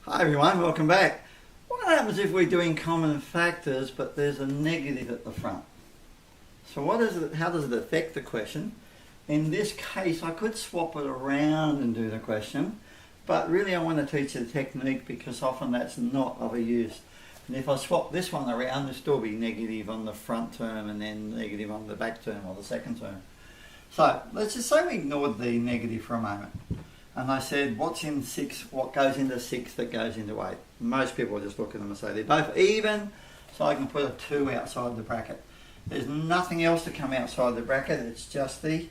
Hi everyone, welcome back. What happens if we're doing common factors but there's a negative at the front? So how does it affect the question? In this case I could swap it around and do the question, but really I want to teach a technique because often that's not of a use. And if I swap this one around, there'll still be negative on the front term and then negative on the back term or the second term. So let's just say we ignored the negative for a moment. And I said, what's in 6, what goes into 6 that goes into 8? Most people will just look at them and say they're both even, so I can put a 2 outside the bracket. There's nothing else to come outside the bracket, it's just the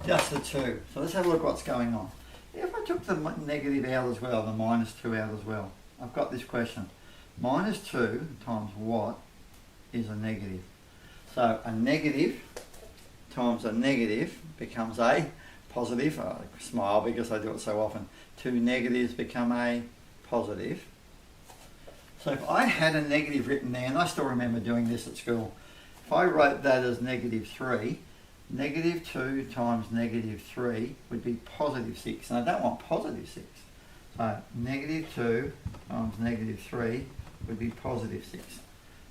2. So let's have a look what's going on. If I took the negative out as well, the minus 2 out as well, I've got this question. Minus 2 times what is a negative? So a negative times a negative becomes a positive. I smile because I do it so often. 2 negatives become a positive. So if I had a negative written there, and I still remember doing this at school, if I wrote that as negative 3, negative 2 times negative 3 would be positive 6. And I don't want positive 6. So negative 2 times negative 3 would be positive 6.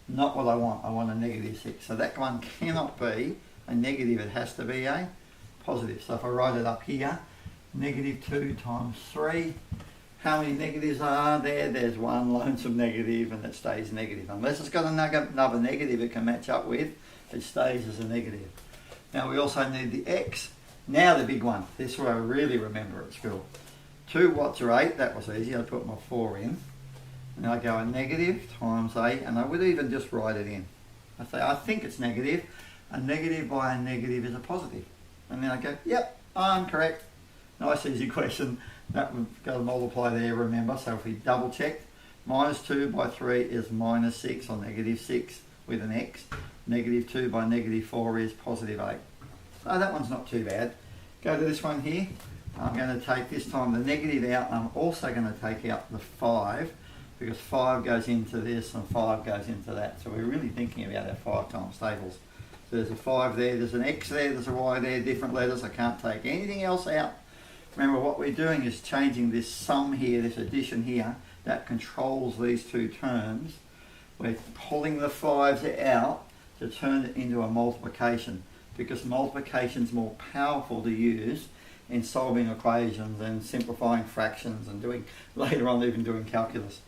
Not what I want a negative 6. So that one cannot be a negative, it has to be a positive. So if I write it up here, negative 2 times 3, how many negatives are there? There's one lonesome negative and it stays negative. Unless it's got another negative it can match up with, it stays as a negative. Now we also need the x. Now the big one. This is what I really remember at school. 2 watts are 8, that was easy. I put my 4 in. And I go a negative times 8, and I would even just write it in. I say, I think it's negative. A negative by a negative is a positive. And then I go, yep, I'm correct. Nice easy question. That would go to multiply there, remember. So if we double check, minus 2 by 3 is minus 6 or negative 6 with an x. Negative 2 by negative 4 is positive 8. So that one's not too bad. Go to this one here. I'm going to take this time the negative out. I'm also going to take out the 5 because 5 goes into this and 5 goes into that. So we're really thinking about our 5 times tables. So there's a 5 there, there's an x there, there's a y there, different letters. I can't take anything else out. Remember what we're doing is changing this sum here, this addition here, that controls these two terms. We're pulling the 5s out to turn it into a multiplication because multiplication is more powerful to use in solving equations and simplifying fractions and doing later on even doing calculus.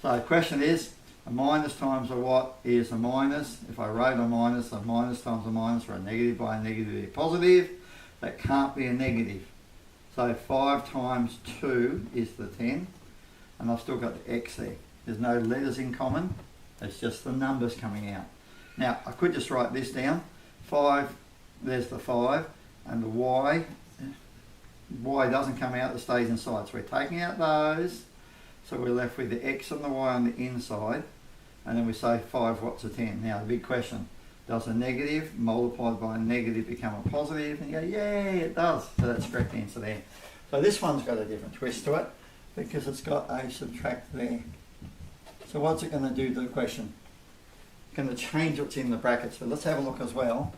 So the question is, a minus times a what is a minus. If I wrote a minus times a minus, or a negative by a negative is a positive. That can't be a negative. So 5 times 2 is the 10. And I've still got the x there. There's no letters in common. It's just the numbers coming out. Now, I could just write this down. 5, there's the 5. And the y doesn't come out, it stays inside. So we're taking out those. So we're left with the x and the y on the inside, and then we say 5 watts of 10. Now the big question, does a negative multiplied by a negative become a positive? And you go, yeah, it does. So that's the correct answer there. So this one's got a different twist to it because it's got a subtract there. So what's it going to do to the question? It's going to change what's in the bracket. So let's have a look as well.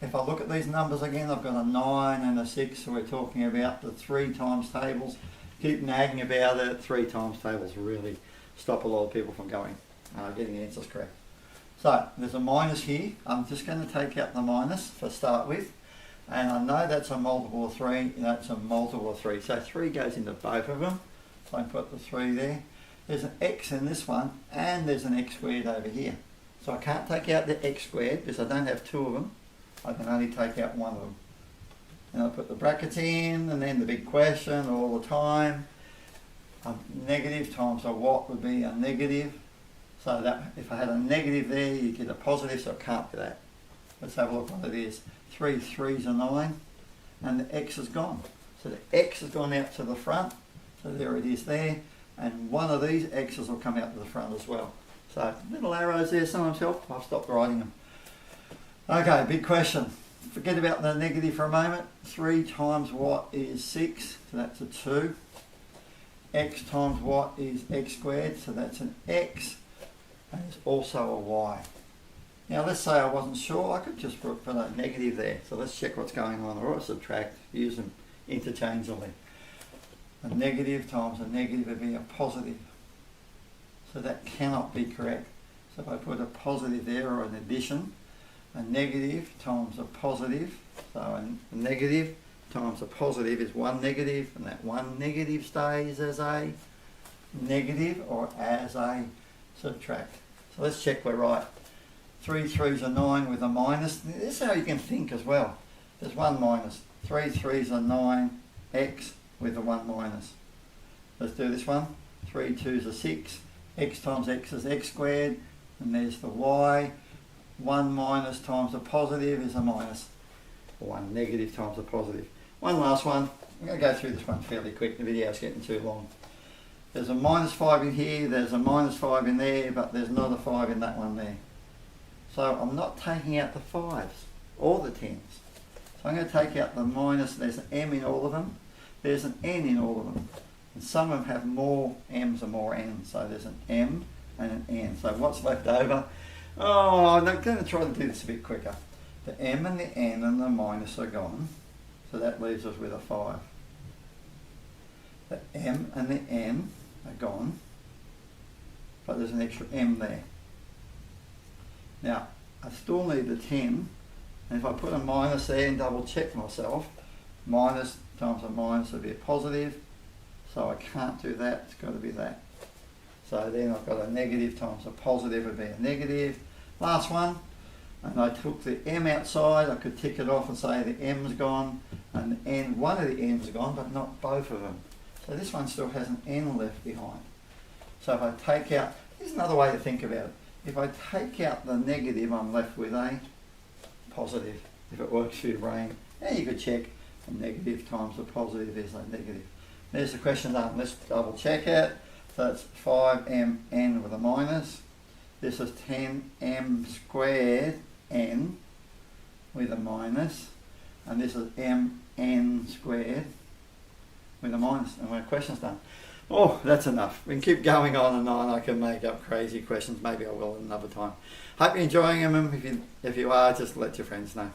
If I look at these numbers again, I've got a 9 and a 6, so we're talking about the 3 times tables. Keep nagging about it. 3 times tables really stop a lot of people from getting answers correct. So there's a minus here. I'm just going to take out the minus to start with, and I know that's a multiple of 3. That's a multiple of 3. So 3 goes into both of them. So I put the 3 there. There's an x in this one, and there's an x squared over here. So I can't take out the x squared because I don't have 2 of them. I can only take out 1 of them. And I put the brackets in, and then the big question all the time. A negative times a what would be a negative. So that if I had a negative there, you get a positive, so I can't do that. Let's have a look what it is. 3 3s are 9, and the x is gone. So the x has gone out to the front, so there it is there. And one of these x's will come out to the front as well. So little arrows there sometimes help. I've stopped writing them. Okay, big question. Forget about the negative for a moment. 3 times what is 6, so that's a 2. X times what is x squared, so that's an x. And it's also a y. Now let's say I wasn't sure, I could just put a negative there. So let's check what's going on, or subtract, use them interchangeably. A negative times a negative would be a positive. So that cannot be correct. So if I put a positive there or an addition, a negative times a positive, so a negative times a positive is one negative, and that one negative stays as a negative or as a subtract. So let's check we're right. 3 3s are 9 with a minus. This is how you can think as well. There's one minus. 3 3s are 9x with a 1 minus. Let's do this one. 3 2s are 6. X times x is x squared. And there's the y. 1 minus times a positive is a minus. 1 negative times a positive. One last one. I'm going to go through this one fairly quick. The video's getting too long. There's a minus 5 in here. There's a minus 5 in there. But there's not a 5 in that one there. So I'm not taking out the 5s or the 10s. So I'm going to take out the minus. There's an m in all of them. There's an n in all of them. And some of them have more m's and more n's. So there's an m and an n. So what's left over? Oh, I'm going to try to do this a bit quicker. The m and the n and the minus are gone. So that leaves us with a 5. The m and the n are gone. But there's an extra m there. Now, I still need the 10, and if I put a minus there and double check myself, minus times a minus would be a positive, so I can't do that, it's got to be that. So then I've got a negative times a positive would be a negative. Last one, and I took the m outside, I could tick it off and say the m's gone, and the n, one of the n's gone, but not both of them. So this one still has an n left behind. So if I take out, here's another way to think about it. If I take out the negative, I'm left with a positive, if it works for your brain. Now you could check a negative times a positive is a negative. There's the question done. Let's double check it. So it's 5mn with a minus. This is 10m squared n with a minus. And this is mn squared with a minus. And my question's done. Oh, that's enough. We can keep going on and on. I can make up crazy questions. Maybe I will another time. Hope you're enjoying them. If you are, just let your friends know.